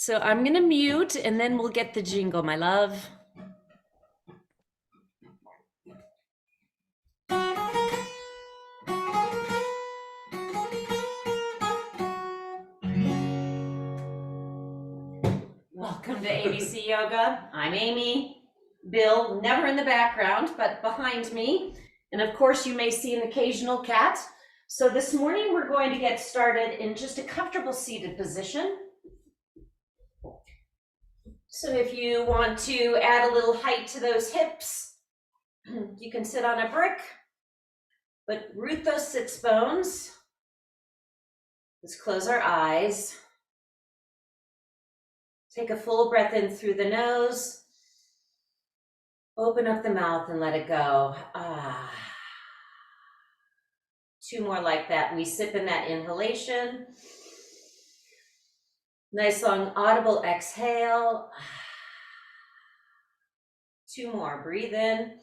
So I'm gonna mute and then we'll get the jingle, my love. Welcome to ABC Yoga. I'm Amy. Bill, never in the background, but behind me. And of course, you may see an occasional cat. So this morning, we're going to get started in just a comfortable seated position. So if you want to add a little height to those hips, you can sit on a brick, but root those sits bones. Let's close our eyes. Take a full breath in through the nose. Open up the mouth and let it go. Two more like that. We sip in that inhalation. Nice long audible exhale. Two more. Breathe in.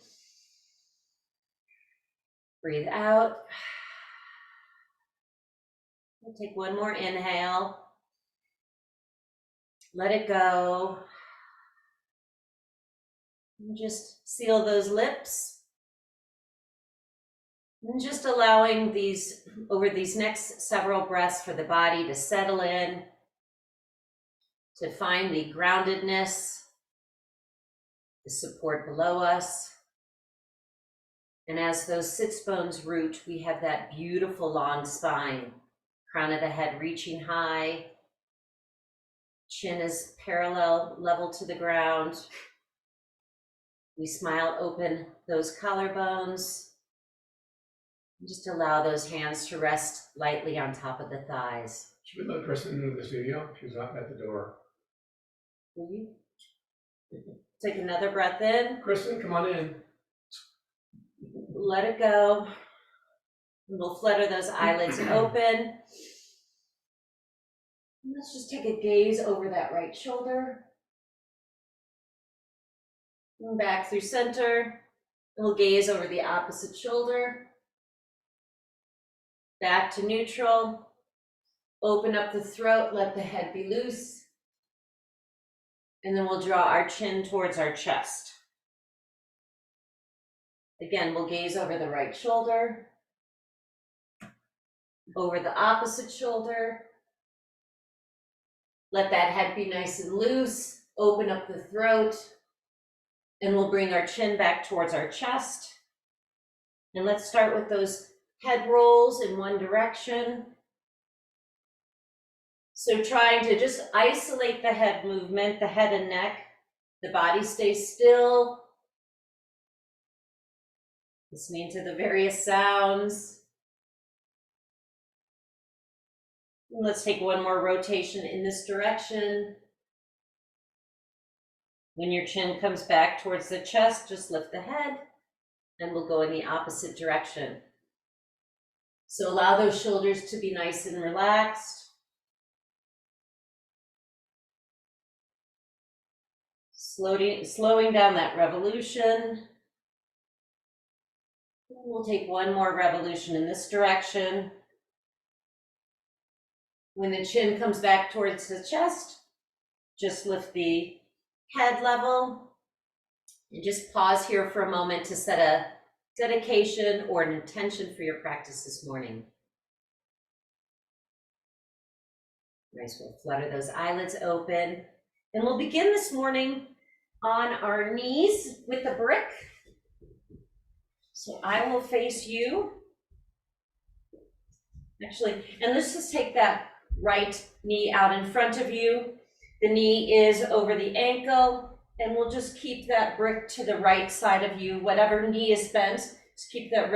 Breathe out. We'll take one more inhale. Let it go. And just seal those lips. And just allowing over these next several breaths for the body to settle in, to find the groundedness, the support below us. And as those sits bones root, we have that beautiful long spine, crown of the head reaching high, chin is parallel, level to the ground. We smile, open those collarbones. Just allow those hands to rest lightly on top of the thighs. Should we let Kristen into the studio? She's not at the door. Will you? Take another breath in. Kristen, come on in. Let it go. And we'll flutter those eyelids open. And let's just take a gaze over that right shoulder. And back through center. And we'll gaze over the opposite shoulder. Back to neutral. Open up the throat, let the head be loose. And then we'll draw our chin towards our chest. Again, we'll gaze over the right shoulder, over the opposite shoulder. Let that head be nice and loose. Open up the throat. And we'll bring our chin back towards our chest. And let's start with those head rolls in one direction. So trying to just isolate the head movement, the head and neck. The body stays still. Listening to the various sounds. And let's take one more rotation in this direction. When your chin comes back towards the chest, just lift the head and we'll go in the opposite direction. So allow those shoulders to be nice and relaxed. Slowing down that revolution. We'll take one more revolution in this direction. When the chin comes back towards the chest, just lift the head level. And just pause here for a moment to set a dedication or an intention for your practice this morning. Nice, we'll flutter those eyelids open. And we'll begin this morning on our knees with a brick. So I will face you. Actually, and let's just take that right knee out in front of you. The knee is over the ankle. And we'll just keep that brick to the right side of you. Whatever knee is bent, just keep the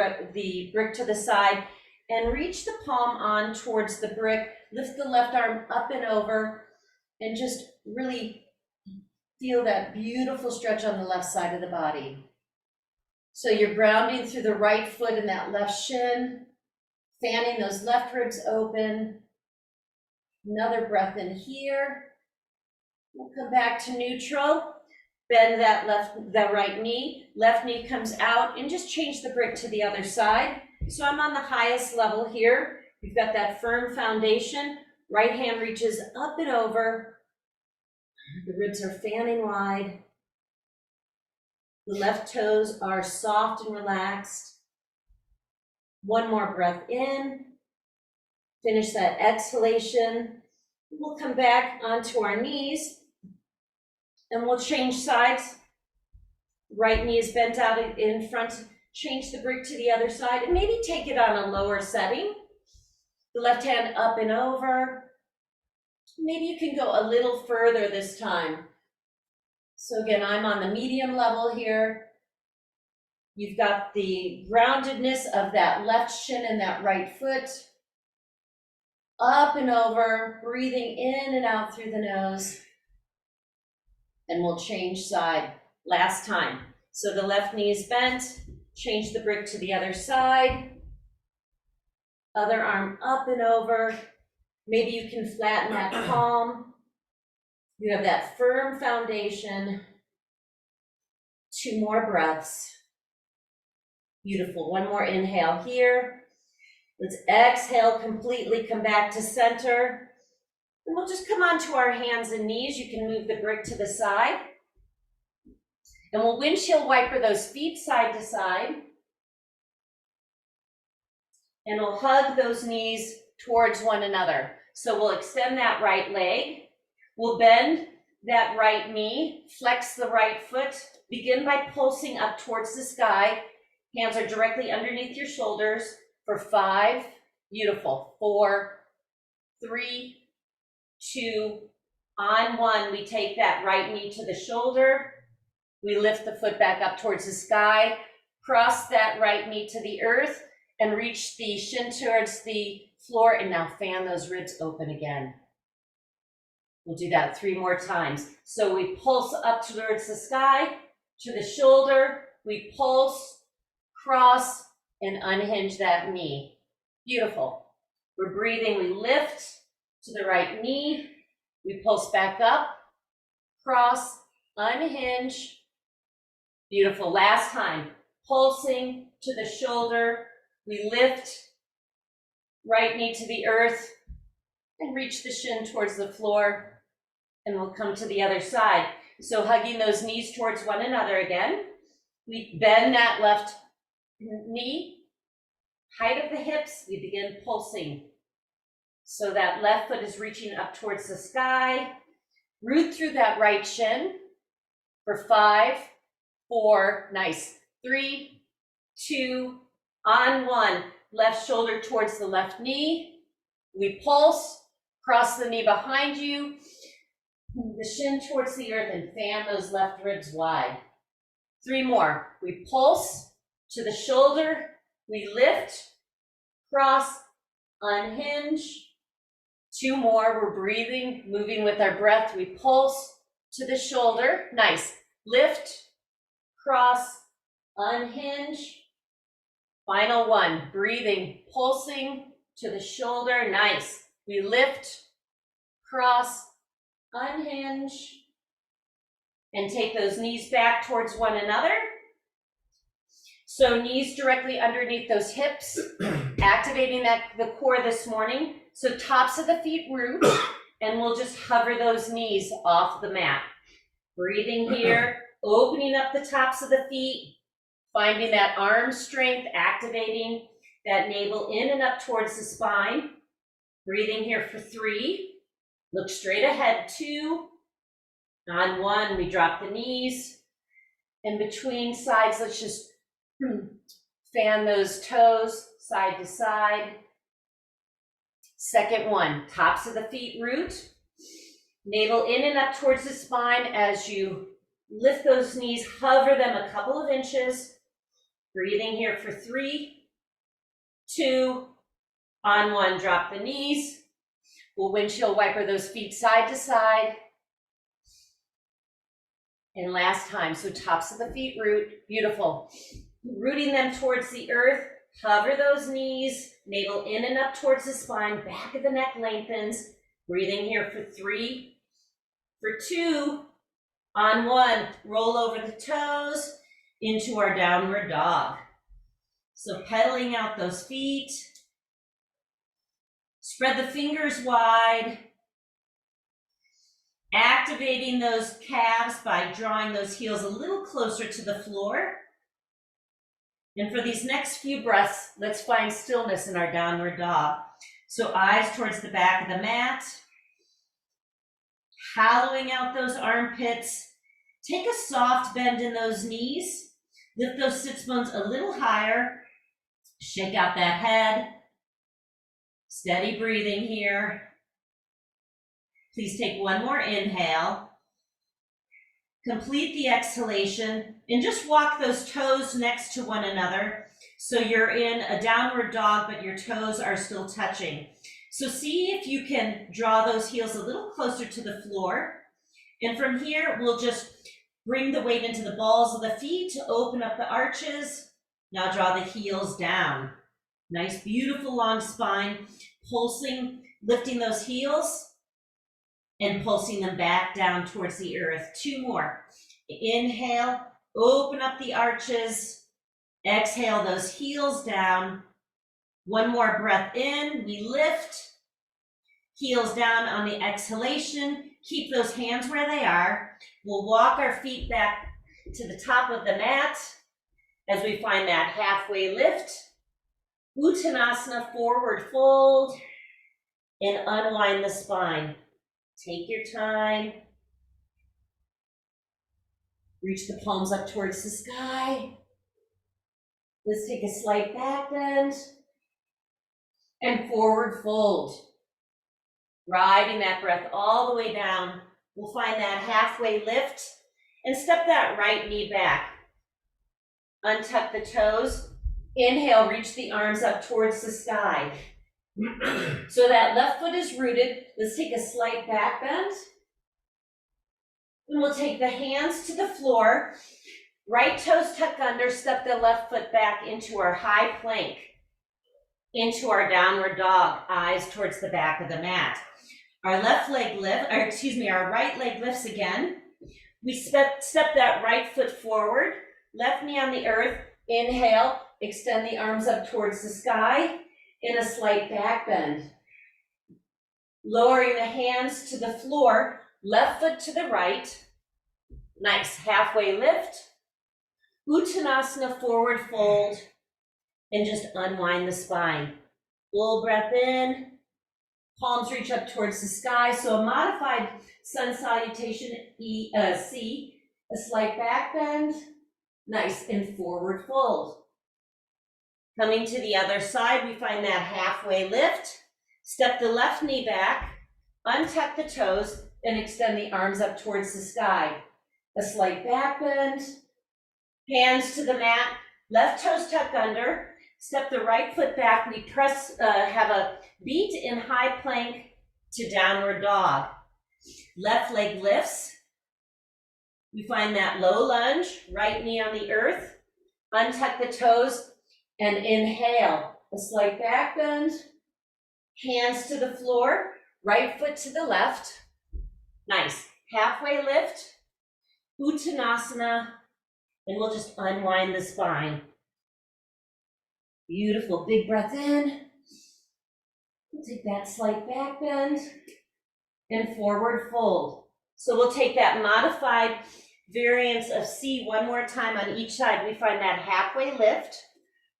brick to the side and reach the palm on towards the brick. Lift the left arm up and over and just really feel that beautiful stretch on the left side of the body. So you're grounding through the right foot and that left shin, fanning those left ribs open. Another breath in here. We'll come back to neutral. Bend that right knee. Left knee comes out and just change the brick to the other side. So I'm on the highest level here. You've got that firm foundation. Right hand reaches up and over. The ribs are fanning wide. The left toes are soft and relaxed. One more breath in. Finish that exhalation. We'll come back onto our knees and we'll change sides. Right knee is bent out in front. Change the brick to the other side and maybe take it on a lower setting. The left hand up and over. Maybe you can go a little further this time. So again, I'm on the medium level here. You've got the groundedness of that left shin and that right foot. Up and over, breathing in and out through the nose. And we'll change side. Last time. So the left knee is bent. Change the brick to the other side. Other arm up and over. Maybe you can flatten that palm. You have that firm foundation. 2 more breaths. Beautiful. One more inhale here. Let's exhale completely, come back to center. And we'll just come onto our hands and knees. You can move the brick to the side. And we'll windshield wiper those feet side to side. And we'll hug those knees towards one another. So we'll extend that right leg. We'll bend that right knee, flex the right foot. Begin by pulsing up towards the sky. Hands are directly underneath your shoulders for 5. Beautiful. 4, 3, 2, on 1. We take that right knee to the shoulder. We lift the foot back up towards the sky. Cross that right knee to the earth and reach the shin towards the floor. And now fan those ribs open again. We'll do that 3 more times. So we pulse up towards the sky, to the shoulder. We pulse, cross, and unhinge that knee. Beautiful. We're breathing. We lift to the right knee. We pulse back up, cross, unhinge. Beautiful. Last time. Pulsing to the shoulder. We lift, right knee to the earth, and reach the shin towards the floor. And we'll come to the other side. So hugging those knees towards one another again. We bend that left knee, height of the hips, we begin pulsing. So that left foot is reaching up towards the sky. Root through that right shin for 5, 4, nice. 3, 2, on 1. Left shoulder towards the left knee. We pulse, cross the knee behind you. The shin towards the earth and fan those left ribs wide. 3 more. We pulse to the shoulder. We lift, cross, unhinge. 2 more. We're breathing, moving with our breath. We pulse to the shoulder. Nice. Lift, cross, unhinge. Final 1. Breathing, pulsing to the shoulder. Nice. We lift, cross, unhinge. And take those knees back towards one another. So knees directly underneath those hips, activating the core this morning. So tops of the feet root, and we'll just hover those knees off the mat. Breathing here, opening up the tops of the feet, finding that arm strength, activating that navel in and up towards the spine. Breathing here for 3. Look straight ahead, 2. On 1, we drop the knees. And between sides, let's just fan those toes side to side. Second 1, tops of the feet root. Navel in and up towards the spine as you lift those knees, hover them a couple of inches. Breathing here for 3, 2, on 1, drop the knees. We'll windshield wiper those feet side to side. And last time, so tops of the feet root, beautiful. Rooting them towards the earth, hover those knees, navel in and up towards the spine, back of the neck lengthens. Breathing here for 3, for 2, on 1, roll over the toes into our downward dog. So pedaling out those feet, spread the fingers wide, activate activating those calves by drawing those heels a little closer to the floor. And for these next few breaths, let's find stillness in our downward dog. So eyes towards the back of the mat, hollowing out those armpits. Take a soft bend in those knees. Lift those sits bones a little higher. Shake out that head. Steady breathing here. Please take one more inhale. Complete the exhalation and just walk those toes next to one another. So you're in a downward dog, but your toes are still touching. So see if you can draw those heels a little closer to the floor. And from here, we'll just bring the weight into the balls of the feet to open up the arches. Now draw the heels down. Nice, beautiful long spine, pulsing, lifting those heels and pulsing them back down towards the earth. Two more. Inhale, open up the arches. Exhale those heels down. One more breath in, we lift. Heels down on the exhalation. Keep those hands where they are. We'll walk our feet back to the top of the mat as we find that halfway lift. Uttanasana, forward fold, and unwind the spine. Take your time. Reach the palms up towards the sky. Let's take a slight back bend and forward fold. Riding that breath all the way down. We'll find that halfway lift and step that right knee back. Untuck the toes. Inhale, reach the arms up towards the sky. So that left foot is rooted. Let's take a slight back bend. And we'll take the hands to the floor. Right toes tuck under, step the left foot back into our high plank. Into our downward dog, eyes towards the back of the mat. Our left leg lift, our right leg lifts again. We step that right foot forward, left knee on the earth. Inhale, extend the arms up towards the sky in a slight back bend. Lowering the hands to the floor, left foot to the right. Nice, halfway lift. Uttanasana, forward fold, and just unwind the spine. Full breath in. Palms reach up towards the sky. So a modified sun salutation, C, a slight back bend. Nice, and forward fold. Coming to the other side, we find that halfway lift. Step the left knee back, untuck the toes, and extend the arms up towards the sky. A slight back bend. Hands to the mat, left toes tuck under. Step the right foot back. We press, have a beat in high plank to downward dog. Left leg lifts. We find that low lunge, right knee on the earth. Untuck the toes and inhale. A slight back bend. Hands to the floor, right foot to the left. Nice. Halfway lift. Uttanasana. And we'll just unwind the spine. Beautiful, big breath in. We'll take that slight back bend and forward fold. So we'll take that modified variance of C one more time on each side. We find that halfway lift,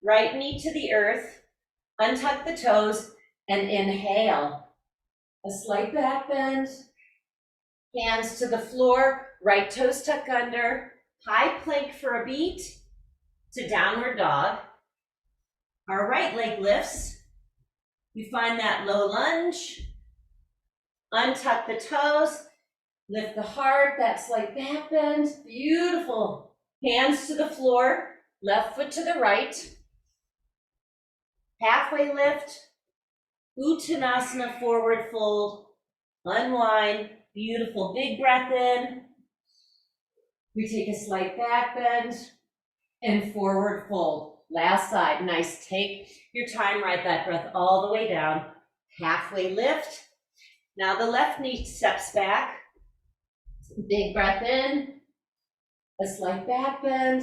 right knee to the earth, untuck the toes, and inhale. A slight back bend, hands to the floor, right toes tuck under, high plank for a beat to downward dog. Our right leg lifts. We find that low lunge. Untuck the toes. Lift the heart, that slight back bend. Beautiful. Hands to the floor. Left foot to the right. Halfway lift. Uttanasana, forward fold. Unwind. Beautiful. Big breath in. We take a slight back bend and forward fold. Last side, nice. Take your time, ride that breath all the way down. Halfway lift. Now the left knee steps back. Big breath in. A slight back bend.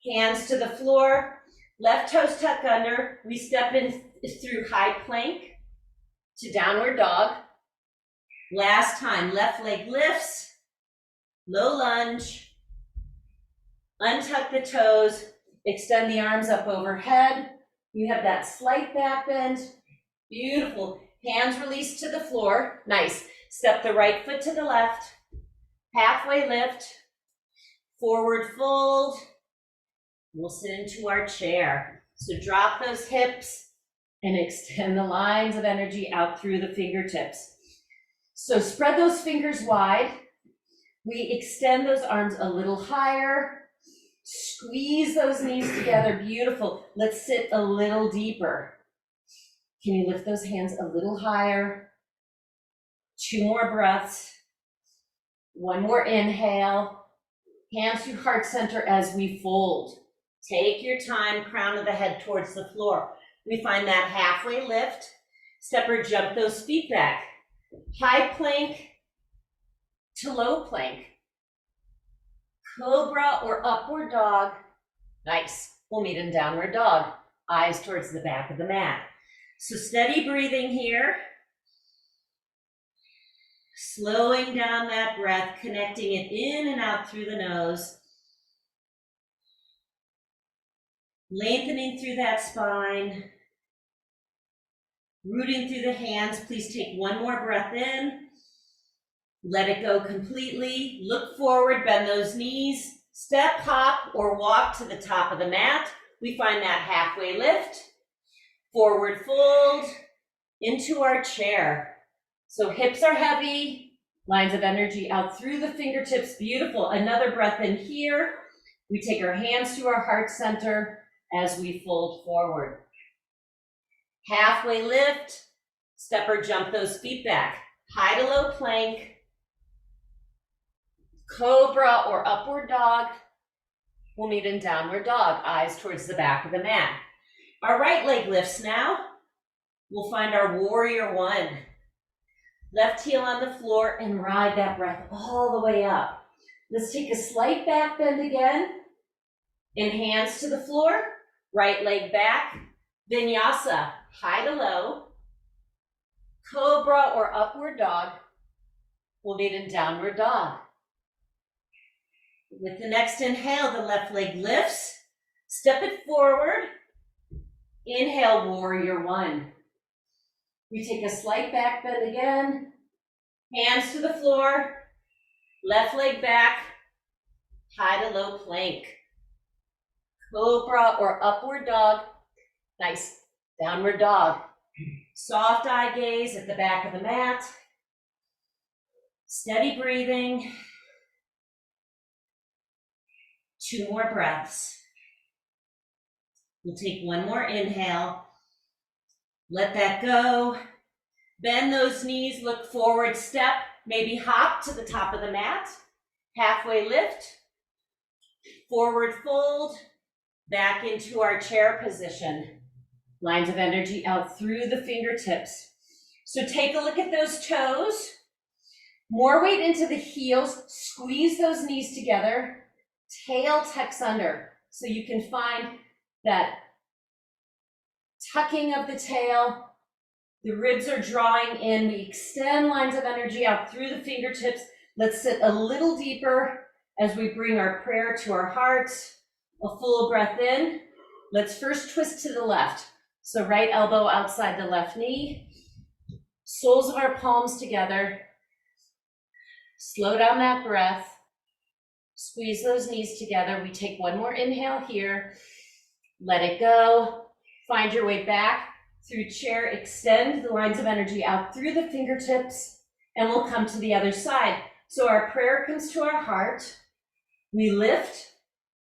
Hands to the floor. Left toes tuck under. We step in through high plank to downward dog. Last time, left leg lifts, low lunge, untuck the toes, extend the arms up overhead. You have that slight back bend. Beautiful. Hands released to the floor. Nice. Step the right foot to the left. Halfway lift. Forward fold. We'll sit into our chair. So drop those hips and extend the lines of energy out through the fingertips. So spread those fingers wide. We extend those arms a little higher. Squeeze those knees together. Beautiful. Let's sit a little deeper. Can you lift those hands a little higher? 2 more breaths. 1 more inhale. Hands to heart center as we fold. Take your time, crown of the head towards the floor. We find that halfway lift. Step or jump those feet back. High plank to low plank. Cobra or upward dog. Nice. We'll meet in downward dog. Eyes towards the back of the mat. So steady breathing here. Slowing down that breath, connecting it in and out through the nose. Lengthening through that spine. Rooting through the hands. Please take 1 more breath in. Let it go completely. Look forward, bend those knees. Step, hop, or walk to the top of the mat. We find that halfway lift. Forward fold into our chair. So hips are heavy. Lines of energy out through the fingertips. Beautiful. Another breath in here. We take our hands to our heart center as we fold forward. Halfway lift. Step or jump those feet back. High to low plank. Cobra or upward dog. We'll meet in downward dog, eyes towards the back of the mat. Our right leg lifts now. We'll find our warrior 1. Left heel on the floor and ride that breath all the way up. Let's take a slight back bend again. And hands to the floor, right leg back. Vinyasa, high to low. Cobra or upward dog. We'll meet in downward dog. With the next inhale, the left leg lifts. Step it forward. Inhale, warrior 1. We take a slight back bend again. Hands to the floor. Left leg back. High to low plank. Cobra or upward dog. Nice. Downward dog. Soft eye gaze at the back of the mat. Steady breathing. 2 more breaths. We'll take 1 more inhale. Let that go. Bend those knees, look forward, step, maybe hop to the top of the mat. Halfway lift. Forward fold. Back into our chair position. Lines of energy out through the fingertips. So take a look at those toes. More weight into the heels. Squeeze those knees together. Tail tucks under. So you can find that tucking of the tail. The ribs are drawing in. We extend lines of energy out through the fingertips. Let's sit a little deeper as we bring our prayer to our hearts. A full breath in. Let's first twist to the left. So right elbow outside the left knee. Soles of our palms together. Slow down that breath. Squeeze those knees together. We take 1 more inhale here. Let it go. Find your way back through chair. Extend the lines of energy out through the fingertips, and we'll come to the other side. So our prayer comes to our heart. We lift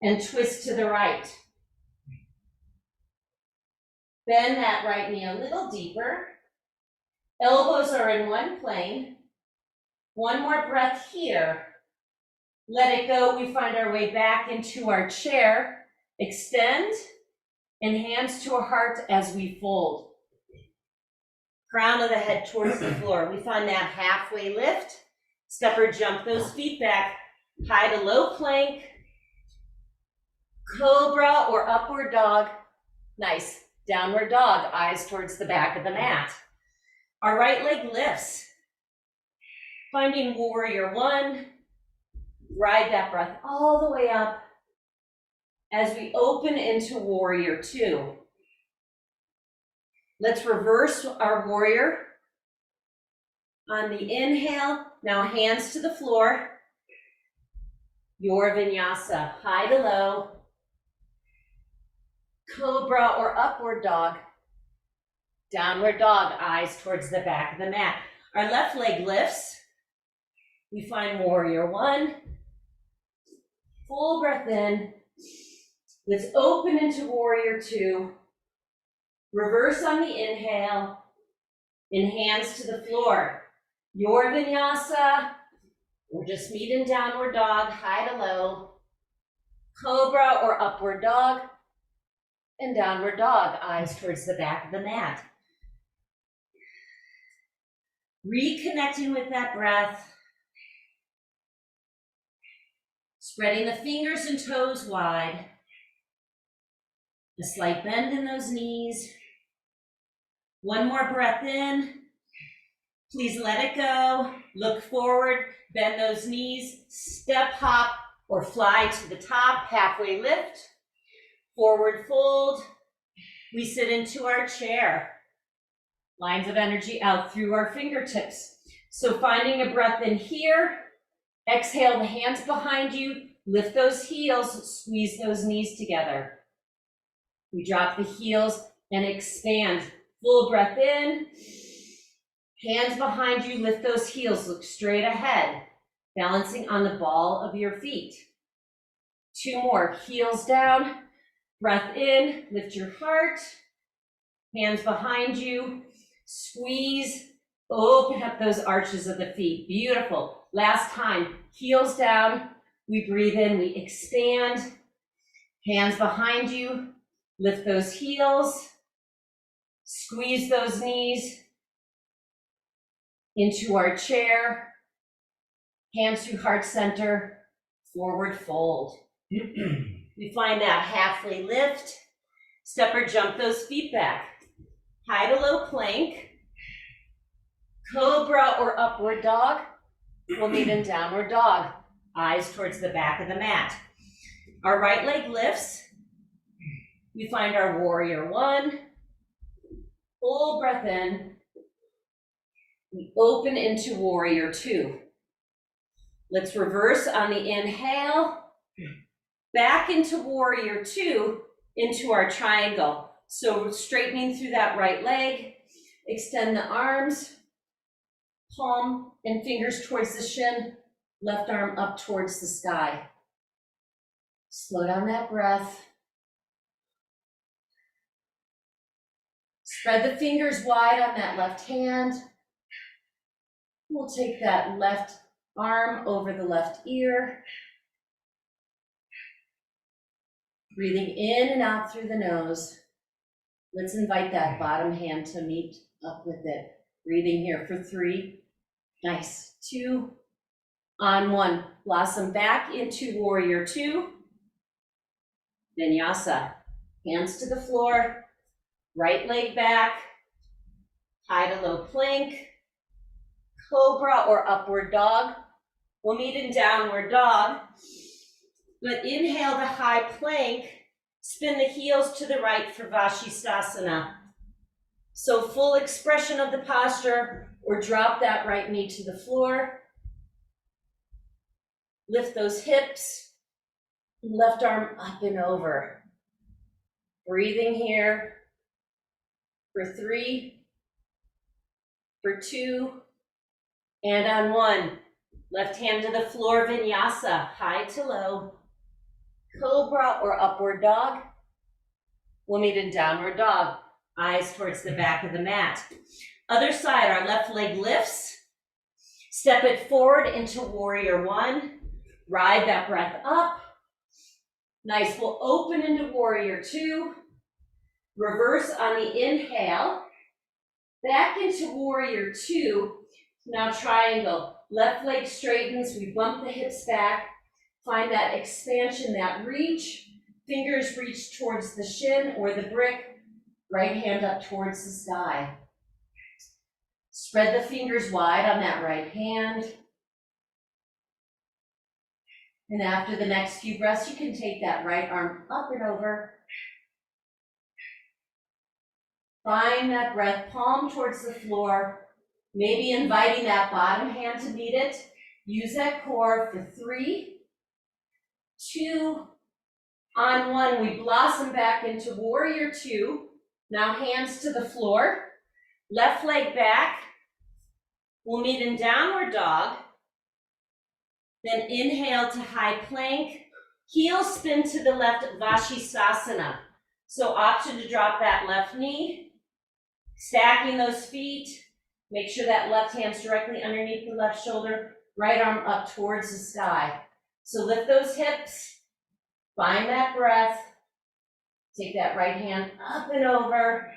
and twist to the right. Bend that right knee a little deeper. Elbows are in one plane. 1 more breath here. Let it go. We find our way back into our chair. Extend and hands to our heart as we fold. Crown of the head towards the floor. We find that halfway lift. Step or jump those feet back. High to low plank. Cobra or upward dog. Nice. Downward dog. Eyes towards the back of the mat. Our right leg lifts. Finding warrior one, ride that breath all the way up as we open into warrior two. Let's reverse our warrior. On the inhale, now hands to the floor. Your vinyasa, high to low. Cobra or upward dog. Downward dog, eyes towards the back of the mat. Our left leg lifts. We find warrior one. Full breath in. Let's open into warrior two. Reverse on the inhale. And hands to the floor. Your vinyasa. We'll just meet in downward dog, high to low. Cobra or upward dog. And downward dog, eyes towards the back of the mat. Reconnecting with that breath. Spreading the fingers and toes wide. A slight bend in those knees. One more breath in. Please let it go. Look forward, bend those knees, step hop or fly to the top, halfway lift. Forward fold. We sit into our chair. Lines of energy out through our fingertips. So finding a breath in here. Exhale, the hands behind you. Lift those heels, squeeze those knees together. We drop the heels and expand. Full breath in. Hands behind you, lift those heels, look straight ahead. Balancing on the ball of your feet. Two more, heels down. Breath in, lift your heart. Hands behind you. Squeeze, open up those arches of the feet. Beautiful. Last time, heels down. We breathe in, we expand. Hands behind you. Lift those heels. Squeeze those knees into our chair. Hands to heart center. Forward fold. We find that halfway lift. Step or jump those feet back. High to low plank. Cobra or upward dog. We'll meet in downward dog. Eyes towards the back of the mat. Our right leg lifts. We find our warrior one. Full breath in. We open into warrior two. Let's reverse on the inhale. Back into warrior two, into our triangle. So straightening through that right leg. Extend the arms. Palm and fingers towards the shin. Left arm up towards the sky. Slow down that breath. Spread the fingers wide on that left hand. We'll take that left arm over the left ear. Breathing in and out through the nose. Let's invite that bottom hand to meet up with it. Breathing here for 3. Nice. 2. On 1. Blossom back into warrior 2. Vinyasa. Hands to the floor. Right leg back. High to low plank. Cobra or upward dog. We'll meet in downward dog. But inhale the high plank. Spin the heels to the right for Vashisthasana. So full expression of the posture, or drop that right knee to the floor. Lift those hips. Left arm up and over. Breathing here for 3, for 2, and on 1. Left hand to the floor, vinyasa, high to low. Cobra or upward dog. We'll meet in downward dog. Eyes towards the back of the mat. Other side, our left leg lifts. Step it forward into warrior 1. Ride that breath up. Nice, we'll open into warrior 2. Reverse on the inhale. Back into warrior 2. Now triangle. Left leg straightens, we bump the hips back. Find that expansion, that reach. Fingers reach towards the shin or the brick. Right hand up towards the sky. Spread the fingers wide on that right hand. And after the next few breaths, you can take that right arm up and over. Find that breath, palm towards the floor, maybe inviting that bottom hand to meet it. Use that core for 3, 2, on 1. We blossom back into warrior 2. Now hands to the floor, left leg back. We'll meet in downward dog. Then inhale to high plank. Heel spin to the left, Vashisthasana. So option to drop that left knee. Stacking those feet. Make sure that left hand's directly underneath the left shoulder. Right arm up towards the sky. So lift those hips. Find that breath. Take that right hand up and over.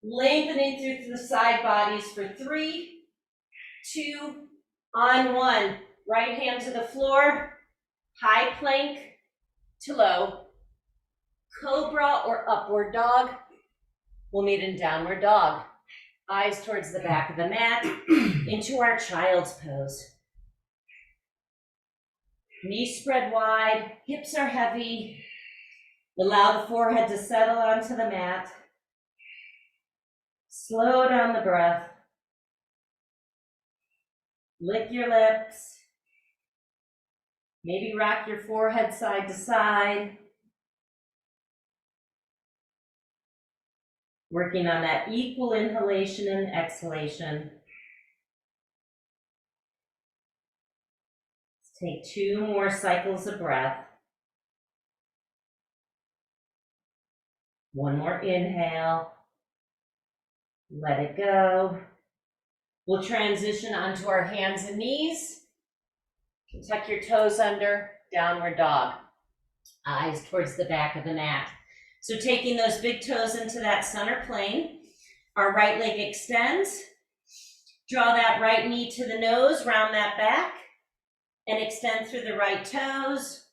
Lengthening through the side bodies for 3, 2, on 1. Right hand to the floor. High plank to low. Cobra or upward dog. We'll meet in downward dog. Eyes towards the back of the mat into our child's pose. Knees spread wide, hips are heavy. Allow the forehead to settle onto the mat. Slow down the breath. Lick your lips. Maybe rock your forehead side to side. Working on that equal inhalation and exhalation. Let's take 2 more cycles of breath. One more inhale. Let it go. We'll transition onto our hands and knees. Tuck your toes under, downward dog. Eyes towards the back of the mat. So taking those big toes into that center plane, our right leg extends. Draw that right knee to the nose, round that back, and extend through the right toes.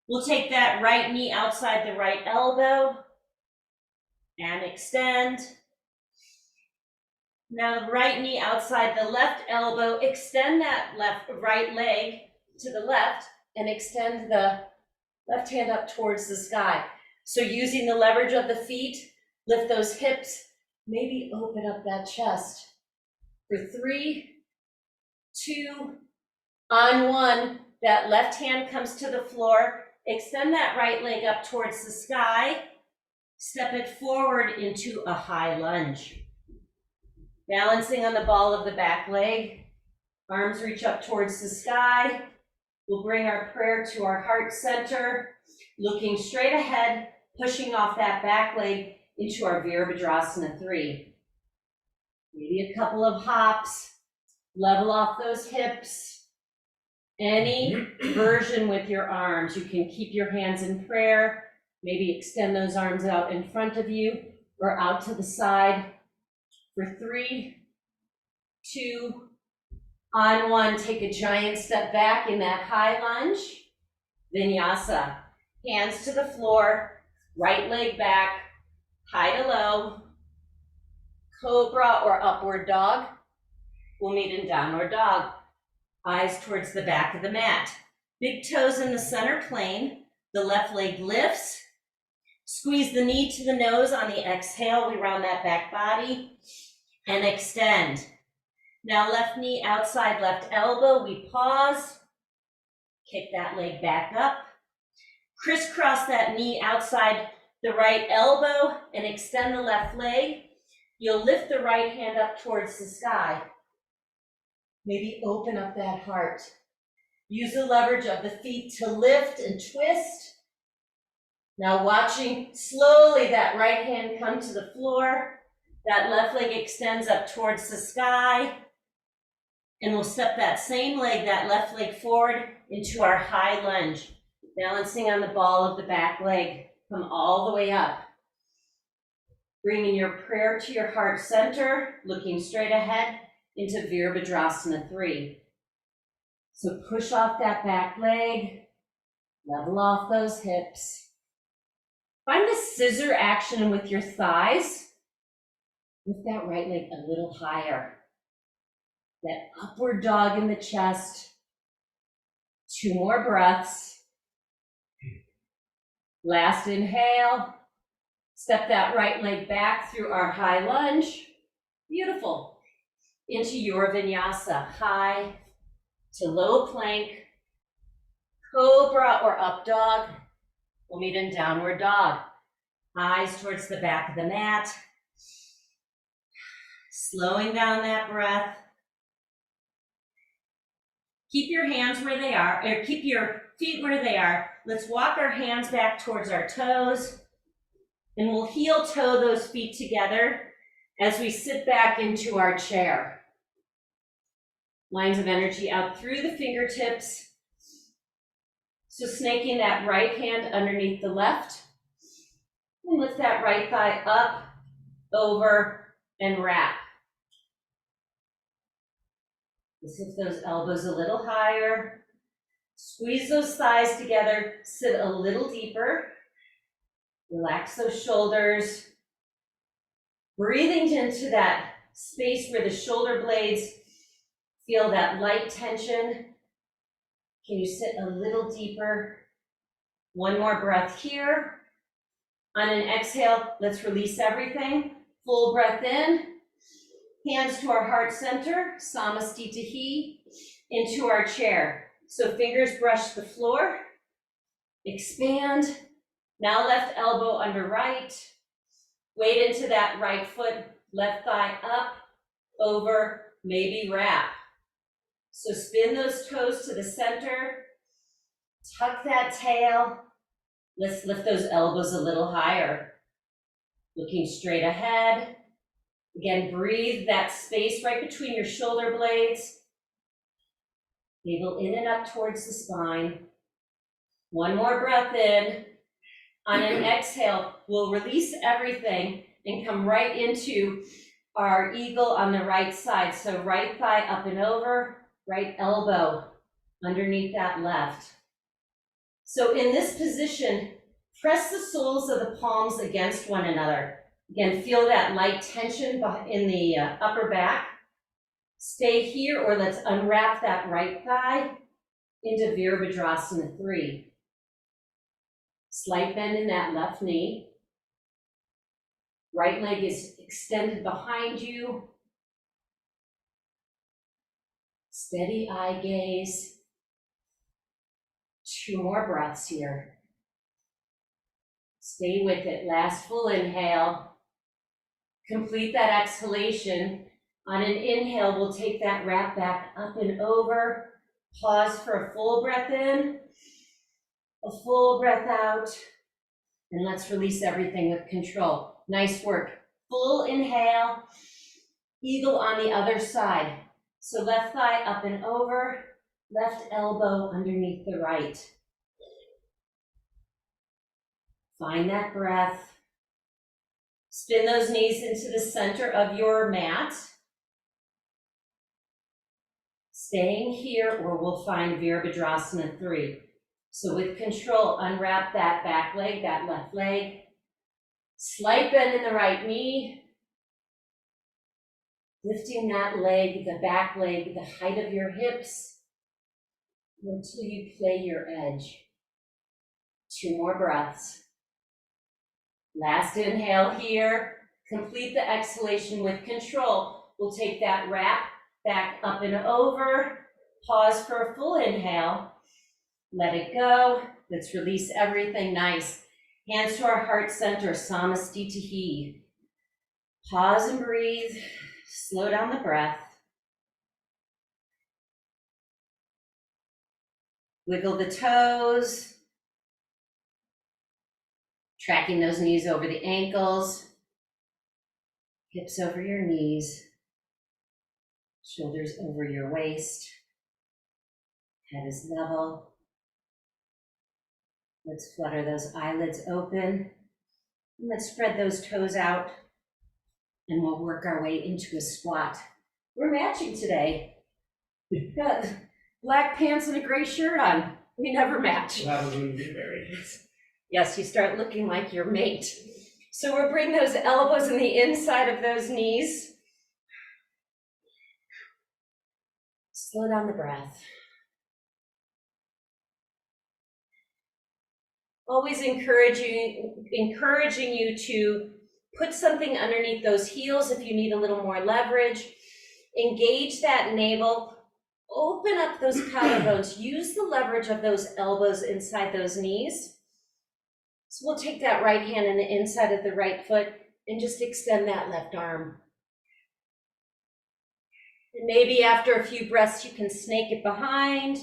We'll take that right knee outside the right elbow and extend. Now the right knee outside the left elbow, extend that right leg to the left and extend the left hand up towards the sky. So using the leverage of the feet, lift those hips, maybe open up that chest. For 3, 2, on 1, that left hand comes to the floor, extend that right leg up towards the sky, step it forward into a high lunge. Balancing on the ball of the back leg, arms reach up towards the sky. We'll bring our prayer to our heart center, looking straight ahead, pushing off that back leg into our Virabhadrasana 3. Maybe a couple of hops, level off those hips. Any version with your arms. You can keep your hands in prayer, maybe extend those arms out in front of you or out to the side. For 3, 2, on 1, take a giant step back in that high lunge. Vinyasa, hands to the floor, right leg back, high to low. Cobra or upward dog. We'll meet in downward dog. Eyes towards the back of the mat. Big toes in the center plane. The left leg lifts. Squeeze the knee to the nose on the exhale. We round that back body and extend. Now left knee outside left elbow. We pause. Kick that leg back up. Crisscross that knee outside the right elbow and extend the left leg. You'll lift the right hand up towards the sky. Maybe open up that heart. Use the leverage of the feet to lift and twist. Now watching slowly that right hand come to the floor. That left leg extends up towards the sky. And we'll step that same leg, that left leg forward into our high lunge. Balancing on the ball of the back leg. Come all the way up. Bringing your prayer to your heart center, looking straight ahead into Virabhadrasana 3. So push off that back leg, level off those hips. Find the scissor action with your thighs. Lift that right leg a little higher. That upward dog in the chest. 2 more breaths. Last inhale. Step that right leg back through our high lunge. Beautiful. Into your vinyasa, high to low plank, cobra or up dog. We'll meet in downward dog. Eyes towards the back of the mat. Slowing down that breath. Keep your hands where they are, or keep your feet where they are. Let's walk our hands back towards our toes, and we'll heel toe those feet together as we sit back into our chair. Lines of energy out through the fingertips. So snaking that right hand underneath the left, and lift that right thigh up, over, and wrap. Let's lift those elbows a little higher. Squeeze those thighs together, sit a little deeper. Relax those shoulders. Breathing into that space where the shoulder blades feel that light tension. Can you sit a little deeper? 1 more breath here. On an exhale, let's release everything. Full breath in. Hands to our heart center, samastitihi, into our chair. So fingers brush the floor. Expand. Now left elbow under right. Weight into that right foot, left thigh up, over, maybe wrap. So spin those toes to the center. Tuck that tail. Let's lift those elbows a little higher. Looking straight ahead. Again, breathe that space right between your shoulder blades. Navel in and up towards the spine. 1 more breath in. On an exhale, we'll release everything and come right into our eagle on the right side. So right thigh up and over, right elbow underneath that left. So in this position, press the soles of the palms against one another. Again, feel that light tension in the upper back. Stay here, or let's unwrap that right thigh into Virabhadrasana 3. Slight bend in that left knee. Right leg is extended behind you. Steady eye gaze. 2 more breaths here. Stay with it. Last full inhale. Complete that exhalation. On an inhale, we'll take that wrap back up and over. Pause for a full breath in, a full breath out, and let's release everything with control. Nice work. Full inhale, eagle on the other side. So left thigh up and over, left elbow underneath the right. Find that breath. Spin those knees into the center of your mat. Staying here, or we'll find Virabhadrasana 3. So with control, unwrap that back leg, that left leg. Slight bend in the right knee. Lifting that leg, the back leg, the height of your hips, until you play your edge. 2 more breaths. Last inhale here. Complete the exhalation with control. We'll take that wrap back up and over. Pause for a full inhale. Let it go. Let's release everything. Nice. Hands to our heart center, samastitihi. Pause and breathe. Slow down the breath. Wiggle the toes. Tracking those knees over the ankles. Hips over your knees. Shoulders over your waist. Head is level. Let's flutter those eyelids open. And let's spread those toes out. And we'll work our way into a squat. We're matching today. Got black pants and a gray shirt on. We never match. That was when you get married. Yes, you start looking like your mate. So we'll bring those elbows in the inside of those knees. Slow down the breath. Always encouraging you to put something underneath those heels if you need a little more leverage. Engage that navel. Open up those collarbones. Use the leverage of those elbows inside those knees. So we'll take that right hand in the inside of the right foot and just extend that left arm. And maybe after a few breaths, you can snake it behind.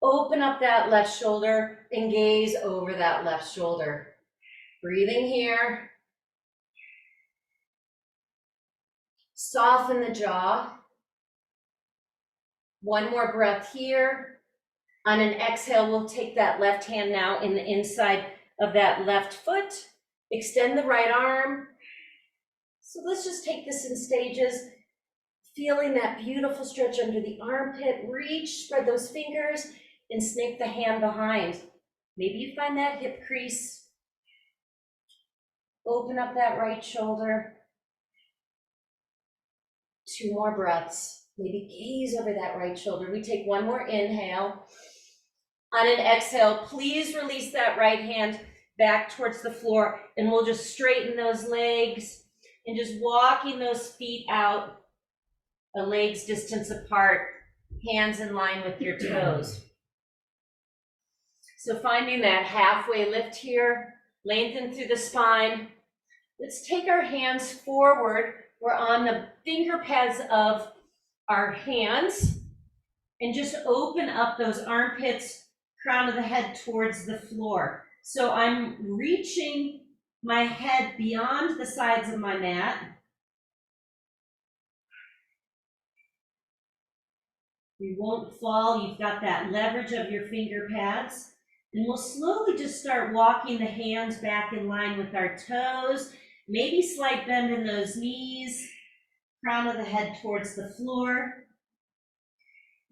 Open up that left shoulder and gaze over that left shoulder. Breathing here. Soften the jaw. One more breath here. On an exhale, we'll take that left hand now in the inside of that left foot. Extend the right arm. So let's just take this in stages. Feeling that beautiful stretch under the armpit. Reach, spread those fingers, and snake the hand behind. Maybe you find that hip crease. Open up that right shoulder. 2 more breaths. Maybe gaze over that right shoulder. We take one more inhale. On an exhale, please release that right hand back towards the floor, and we'll just straighten those legs and just walking those feet out a leg's distance apart, hands in line with your toes. So finding that halfway lift here, lengthen through the spine. Let's take our hands forward. We're on the finger pads of our hands and just open up those armpits, crown of the head towards the floor. So I'm reaching my head beyond the sides of my mat. You won't fall. You've got that leverage of your finger pads. And we'll slowly just start walking the hands back in line with our toes. Maybe slight bend in those knees. Crown of the head towards the floor.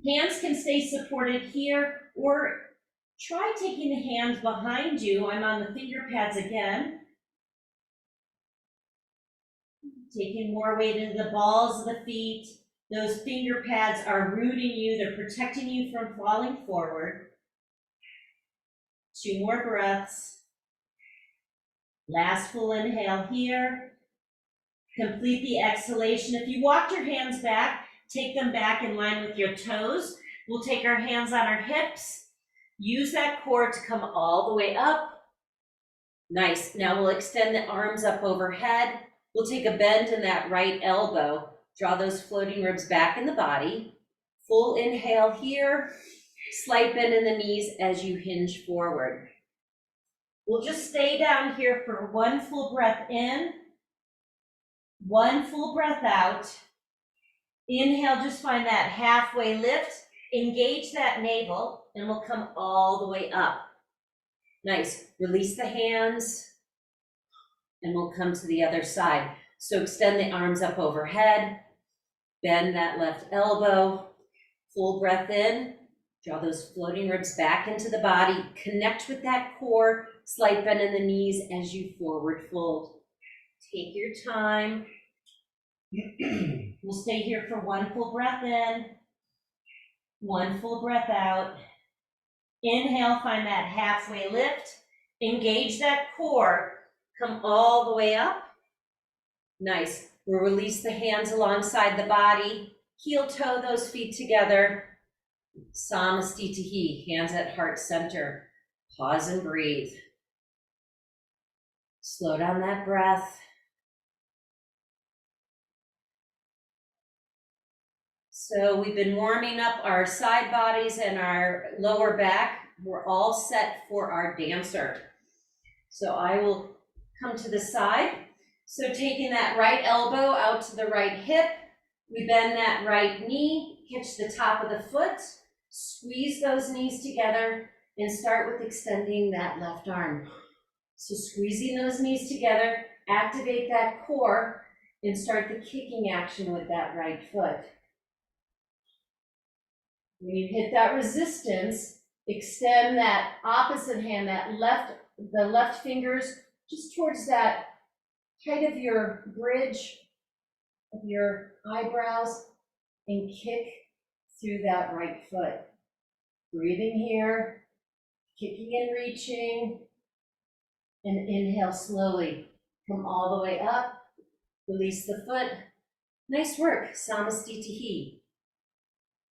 Hands can stay supported here, or try taking the hands behind you. I'm on the finger pads again. Taking more weight into the balls of the feet. Those finger pads are rooting you. They're protecting you from falling forward. 2 more breaths. Last full inhale here. Complete the exhalation. If you walked your hands back, take them back in line with your toes. We'll take our hands on our hips. Use that core to come all the way up. Nice. Now we'll extend the arms up overhead. We'll take a bend in that right elbow. Draw those floating ribs back in the body. Full inhale here. Slight bend in the knees as you hinge forward. We'll just stay down here for 1 full breath in. 1 full breath out. Inhale, just find that halfway lift. Engage that navel, and we'll come all the way up. Nice. Release the hands, and we'll come to the other side. So extend the arms up overhead. Bend that left elbow. Full breath in. Draw those floating ribs back into the body. Connect with that core. Slight bend in the knees as you forward fold. Take your time. We'll stay here for 1 full breath in. 1 full breath out. Inhale, find that halfway lift. Engage that core. Come all the way up. Nice. We'll release the hands alongside the body. Heel toe those feet together. Samastitihi, hands at heart center. Pause and breathe. Slow down that breath. So we've been warming up our side bodies and our lower back. We're all set for our dancer. So I will come to the side. So taking that right elbow out to the right hip, we bend that right knee, catch the top of the foot, squeeze those knees together, and start with extending that left arm. So squeezing those knees together, activate that core, and start the kicking action with that right foot. When you hit that resistance, extend that opposite hand, the left fingers just towards that height of your bridge of your eyebrows and kick through that right foot. Breathing here, kicking and reaching, and inhale slowly. Come all the way up, release the foot. Nice work, samastitihi.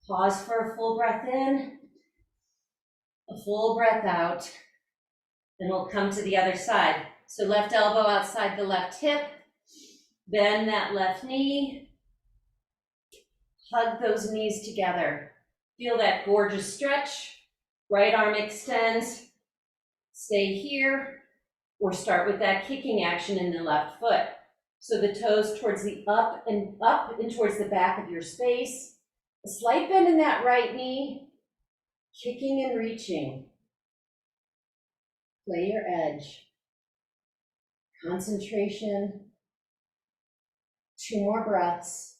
Pause for a full breath in, a full breath out, and we'll come to the other side. So left elbow outside the left hip, bend that left knee, hug those knees together. Feel that gorgeous stretch, right arm extends, stay here, or start with that kicking action in the left foot. So the toes towards the up and towards the back of your space. A slight bend in that right knee, kicking and reaching. Play your edge. Concentration. 2 more breaths.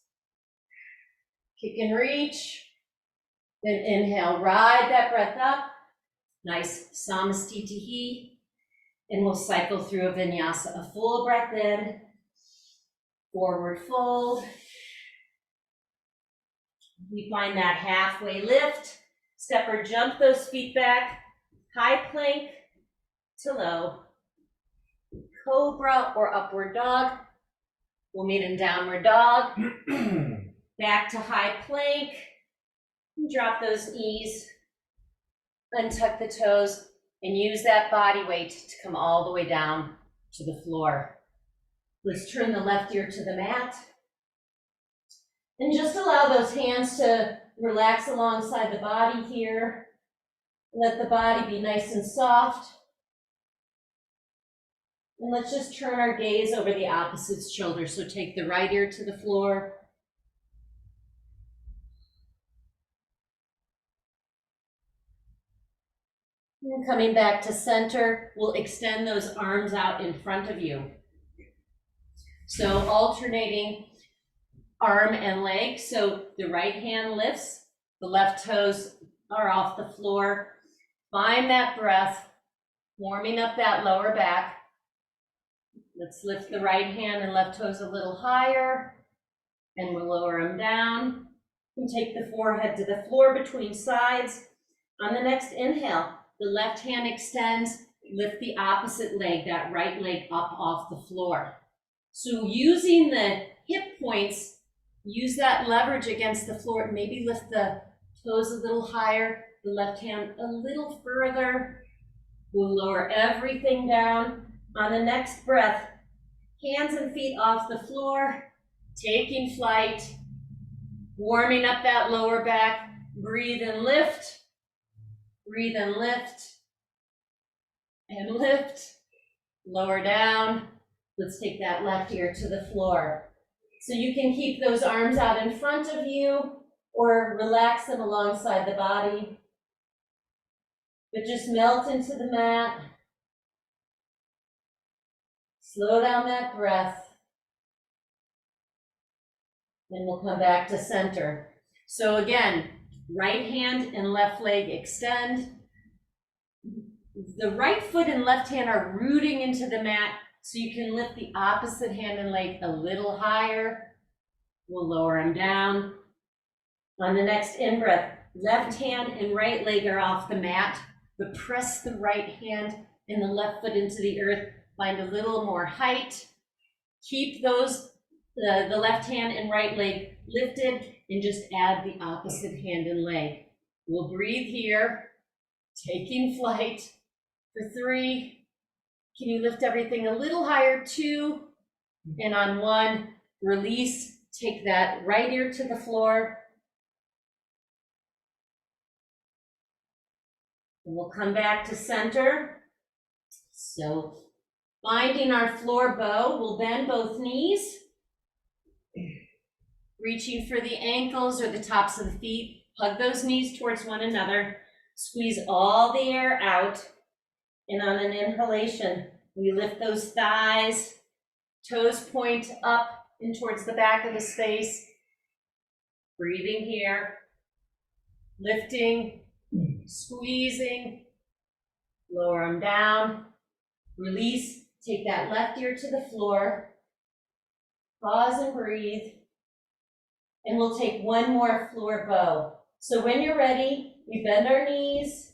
Kick and reach. Then inhale, ride that breath up. Nice samastitihi. And we'll cycle through a vinyasa. A full breath in. Forward fold. We find that halfway lift. Step or jump those feet back. High plank to low. Cobra or upward dog. We'll meet in downward dog. Back to high plank. Drop those knees. Untuck the toes and use that body weight to come all the way down to the floor. Let's turn the left ear to the mat. And just allow those hands to relax alongside the body here. Let the body be nice and soft. And let's just turn our gaze over the opposite shoulder. So take the right ear to the floor. And coming back to center, we'll extend those arms out in front of you. So alternating arm and leg. So the right hand lifts, the left toes are off the floor. Find that breath, warming up that lower back. Let's lift the right hand and left toes a little higher, and we'll lower them down. And take the forehead to the floor between sides. On the next inhale, the left hand extends, lift the opposite leg, that right leg up off the floor. So using the hip points, use that leverage against the floor. Maybe lift the toes a little higher, the left hand a little further. We'll lower everything down. On the next breath, hands and feet off the floor, taking flight, warming up that lower back. Breathe and lift, breathe and lift, and lift, lower down. Let's take that left ear to the floor. So you can keep those arms out in front of you or relax them alongside the body. But just melt into the mat. Slow down that breath. Then we'll come back to center. So again, right hand and left leg extend. The right foot and left hand are rooting into the mat, so you can lift the opposite hand and leg a little higher. We'll lower them down. On the next in-breath, left hand and right leg are off the mat, but press the right hand and the left foot into the earth. Find a little more height. Keep those, the left hand and right leg lifted, and just add the opposite hand and leg. We'll breathe here, taking flight for 3. Can you lift everything a little higher? 2, and on 1, release. Take that right ear to the floor. And we'll come back to center. So finding our floor bow, we'll bend both knees. Reaching for the ankles or the tops of the feet. Hug those knees towards one another. Squeeze all the air out. And on an inhalation, we lift those thighs. Toes point up and towards the back of the space. Breathing here. Lifting, squeezing. Lower them down. Release. Take that left ear to the floor. Pause and breathe. And we'll take one more floor bow. So when you're ready, we bend our knees,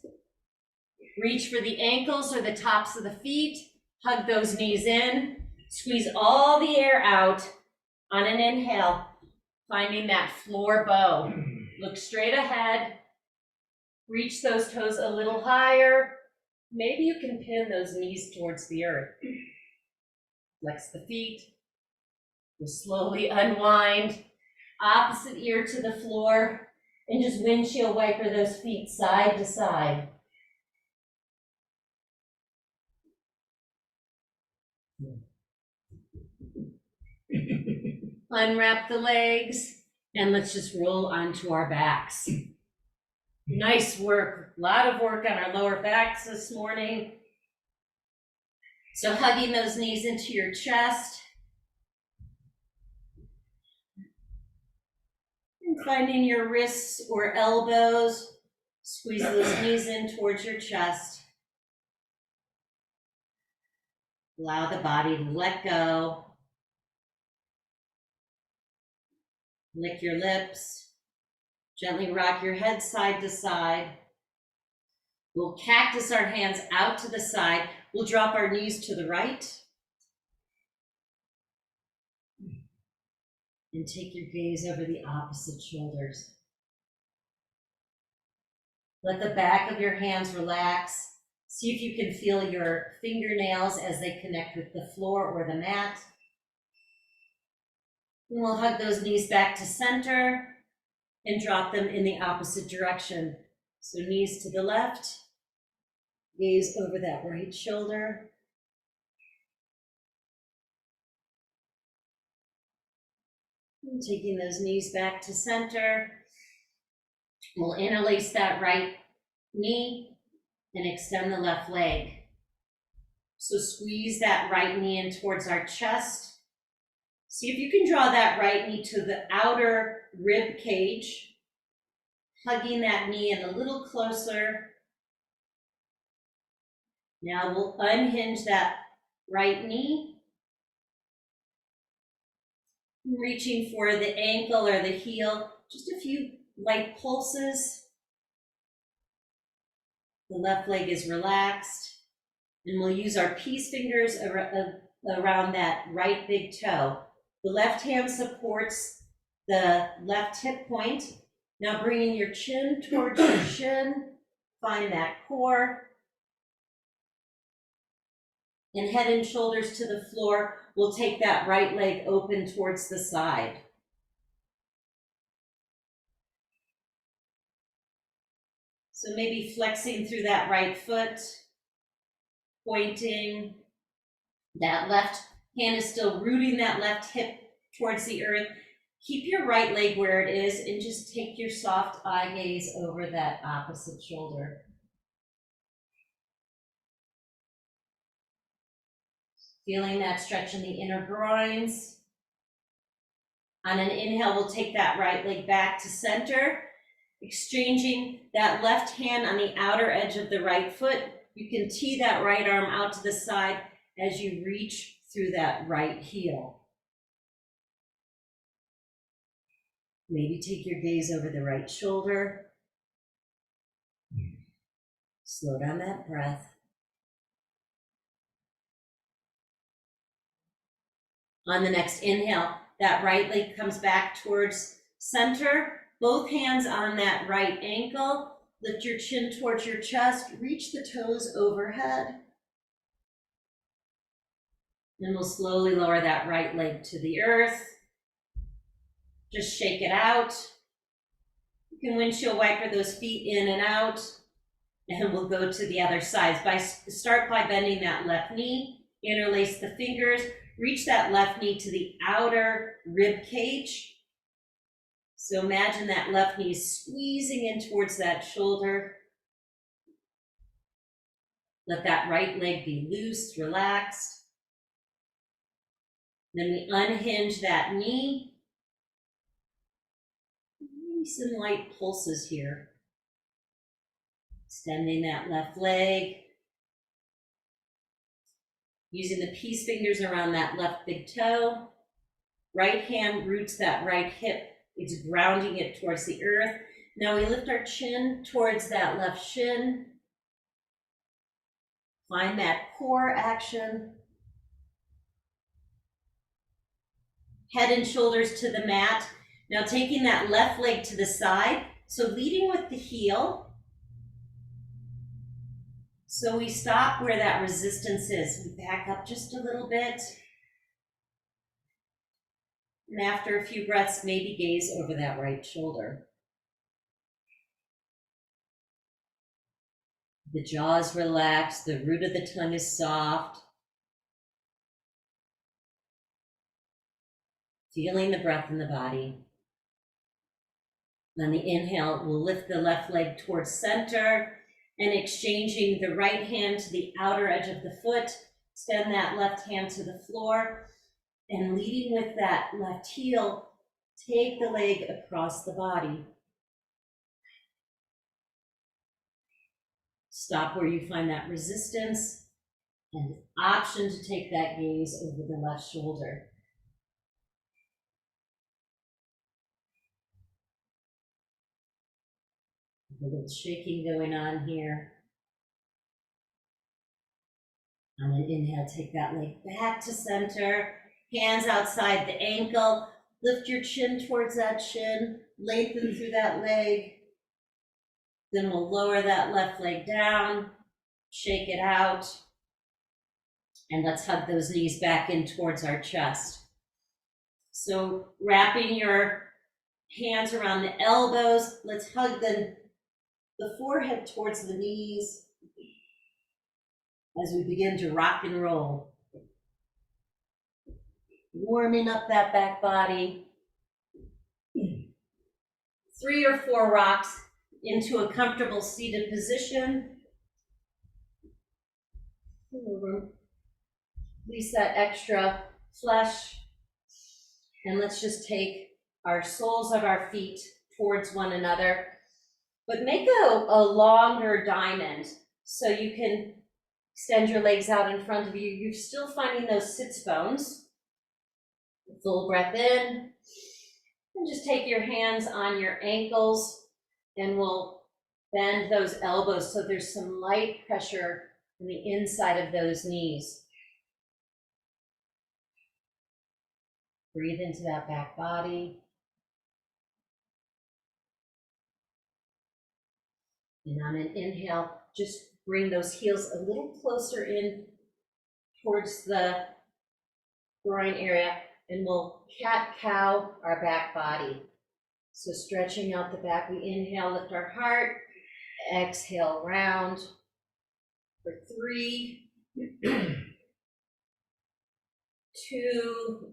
reach for the ankles or the tops of the feet, hug those knees in, squeeze all the air out on an inhale, finding that floor bow. Look straight ahead, reach those toes a little higher. Maybe you can pin those knees towards the earth. Flex the feet. We'll slowly unwind, opposite ear to the floor, and just windshield wiper those feet side to side. Unwrap the legs, and let's just roll onto our backs. Nice work, a lot of work on our lower backs this morning. So hugging those knees into your chest. And finding your wrists or elbows, squeeze those knees in towards your chest. Allow the body to let go. Lick your lips. Gently rock your head side to side. We'll cactus our hands out to the side. We'll drop our knees to the right. And take your gaze over the opposite shoulders. Let the back of your hands relax. See if you can feel your fingernails as they connect with the floor or the mat. And we'll hug those knees back to center and drop them in the opposite direction. So knees to the left, gaze over that right shoulder. And taking those knees back to center. We'll interlace that right knee and extend the left leg. So squeeze that right knee in towards our chest. See if you can draw that right knee to the outer rib cage, hugging that knee in a little closer. Now we'll unhinge that right knee, reaching for the ankle or the heel, just a few light pulses. The left leg is relaxed, and we'll use our peace fingers around that right big toe. The left hand supports the left hip point. Now bringing your chin towards your shin, find that core. And head and shoulders to the floor. We'll take that right leg open towards the side. So maybe flexing through that right foot, pointing. That left hand is still rooting that left hip towards the earth. Keep your right leg where it is and just take your soft eye gaze over that opposite shoulder. Feeling that stretch in the inner groins. On an inhale, we'll take that right leg back to center, exchanging that left hand on the outer edge of the right foot. You can tee that right arm out to the side as you reach through that right heel. Maybe take your gaze over the right shoulder. Slow down that breath. On the next inhale, that right leg comes back towards center. Both hands on that right ankle. Lift your chin towards your chest. Reach the toes overhead. And we'll slowly lower that right leg to the earth. Just shake it out. You can windshield wiper those feet in and out. And we'll go to the other sides. Start by bending that left knee. Interlace the fingers. Reach that left knee to the outer rib cage. So imagine that left knee squeezing in towards that shoulder. Let that right leg be loose, relaxed. Then we unhinge that knee. Maybe some light pulses here. Extending that left leg. Using the peace fingers around that left big toe. Right hand roots that right hip. It's grounding it towards the earth. Now we lift our chin towards that left shin. Find that core action. Head and shoulders to the mat. Now taking that left leg to the side. So leading with the heel. So we stop where that resistance is. We back up just a little bit. And after a few breaths, maybe gaze over that right shoulder. The jaw is relaxed, the root of the tongue is soft. Feeling the breath in the body. On the inhale, we'll lift the left leg towards center and exchanging the right hand to the outer edge of the foot. Extend that left hand to the floor and leading with that left heel, take the leg across the body. Stop where you find that resistance and option to take that gaze over the left shoulder. A little shaking going on here. On an inhale, take that leg back to center, hands outside the ankle, lift your chin towards that shin, lengthen through that leg. Then we'll lower that left leg down, shake it out, and let's hug those knees back in towards our chest. So wrapping your hands around the elbows, let's hug the forehead towards the knees as we begin to rock and roll. Warming up that back body. 3 or 4 rocks into a comfortable seated position. Release that extra flesh. And let's just take our soles of our feet towards one another. But make a longer diamond so you can extend your legs out in front of you. You're still finding those sits bones. Full breath in. And just take your hands on your ankles and we'll bend those elbows so there's some light pressure on the inside of those knees. Breathe into that back body. And on an inhale, just bring those heels a little closer in towards the groin area, and we'll cat-cow our back body. So stretching out the back, we inhale, lift our heart, exhale, round for 3, 2,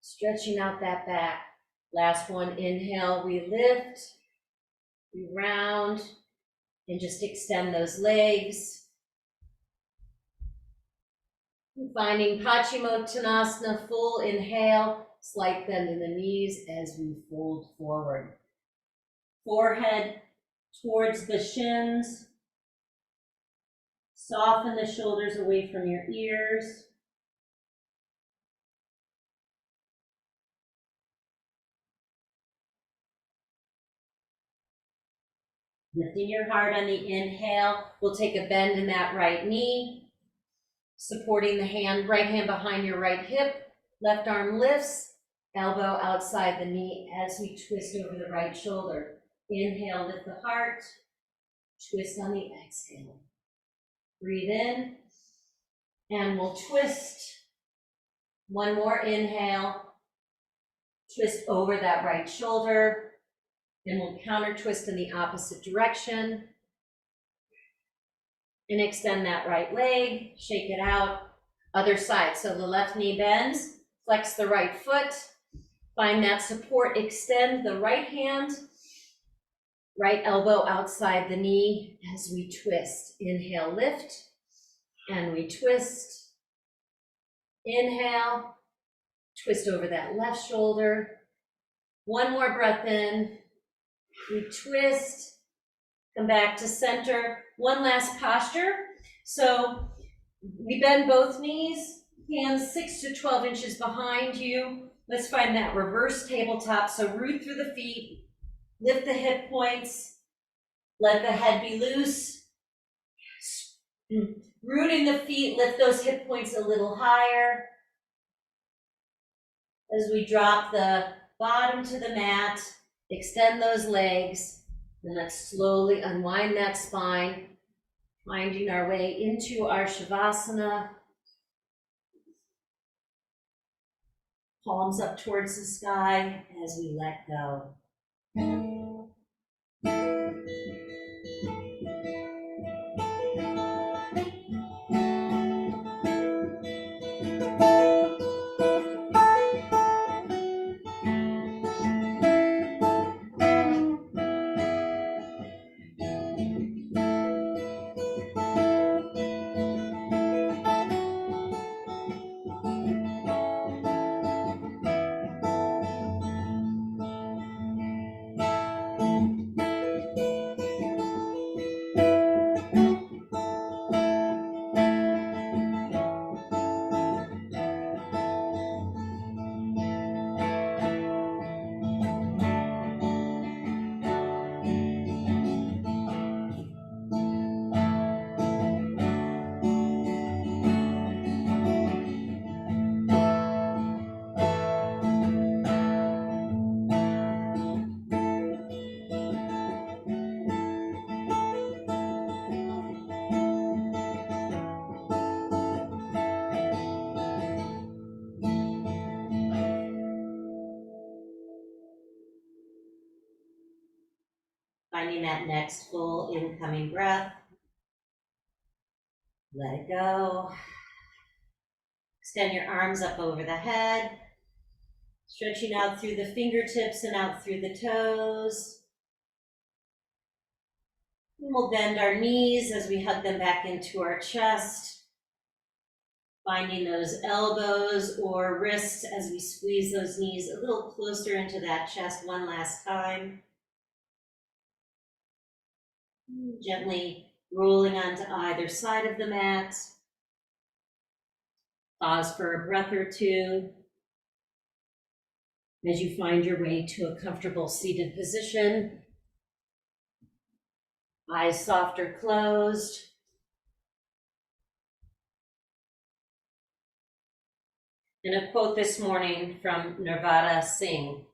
stretching out that back. Last one, inhale, we lift, we round, and just extend those legs. Finding Paschimottanasana, full inhale, slight bend in the knees as we fold forward. Forehead towards the shins. Soften the shoulders away from your ears. Lifting your heart on the inhale, we'll take a bend in that right knee, supporting the right hand behind your right hip, left arm lifts, elbow outside the knee as we twist over the right shoulder. Inhale, lift the heart, twist on the exhale. Breathe in, and we'll twist. One more inhale, twist over that right shoulder. And we'll counter twist in the opposite direction. And extend that right leg, shake it out, other side. So the left knee bends, flex the right foot, find that support, extend the right hand, right elbow outside the knee as we twist. Inhale, lift, and we twist. Inhale, twist over that left shoulder. One more breath in. We twist, come back to center. One last posture. So we bend both knees, hands 6 to 12 inches behind you. Let's find that reverse tabletop. So root through the feet, lift the hip points, let the head be loose. Rooting the feet, lift those hip points a little higher. As we drop the bottom to the mat, extend those legs, and let's slowly unwind that spine, finding our way into our Shavasana. Palms up towards the sky as we let go. Finding that next full incoming breath. Let it go. Extend your arms up over the head, stretching out through the fingertips and out through the toes. And we'll bend our knees as we hug them back into our chest, finding those elbows or wrists as we squeeze those knees a little closer into that chest one last time. Gently rolling onto either side of the mat. Pause for a breath or two as you find your way to a comfortable seated position. Eyes soft or closed. And a quote this morning from Nirvadha Singh.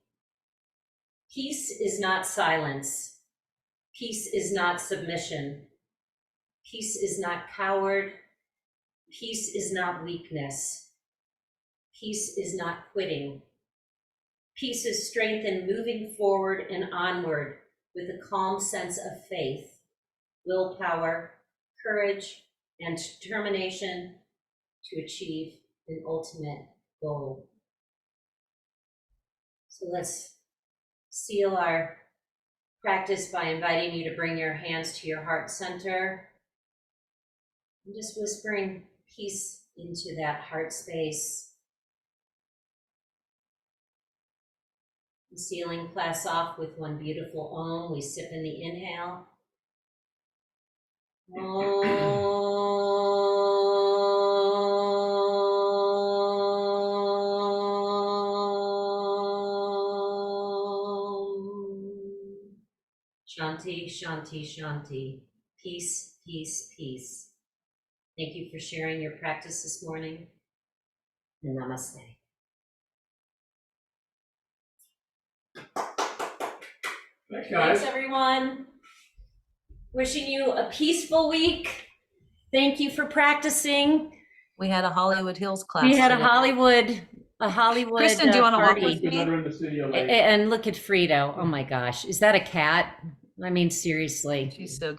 Peace is not silence. Peace is not submission. Peace is not coward. Peace is not weakness. Peace is not quitting. Peace is strength in moving forward and onward with a calm sense of faith, willpower, courage, and determination to achieve an ultimate goal. So let's seal our practice by inviting you to bring your hands to your heart center and just whispering peace into that heart space. And sealing class off with one beautiful Om. We sip in the inhale. Shanti, Shanti, Shanti. Peace, peace, peace. Thank you for sharing your practice this morning. And namaste. Thanks, guys. Thanks, everyone. Wishing you a peaceful week. Thank you for practicing. We had a Hollywood Hills class. We had a today. Hollywood Kristen, do you want to walk party. with me? Another in the studio later. And look at Frito. Oh my gosh, is that a cat? I mean, seriously. She's so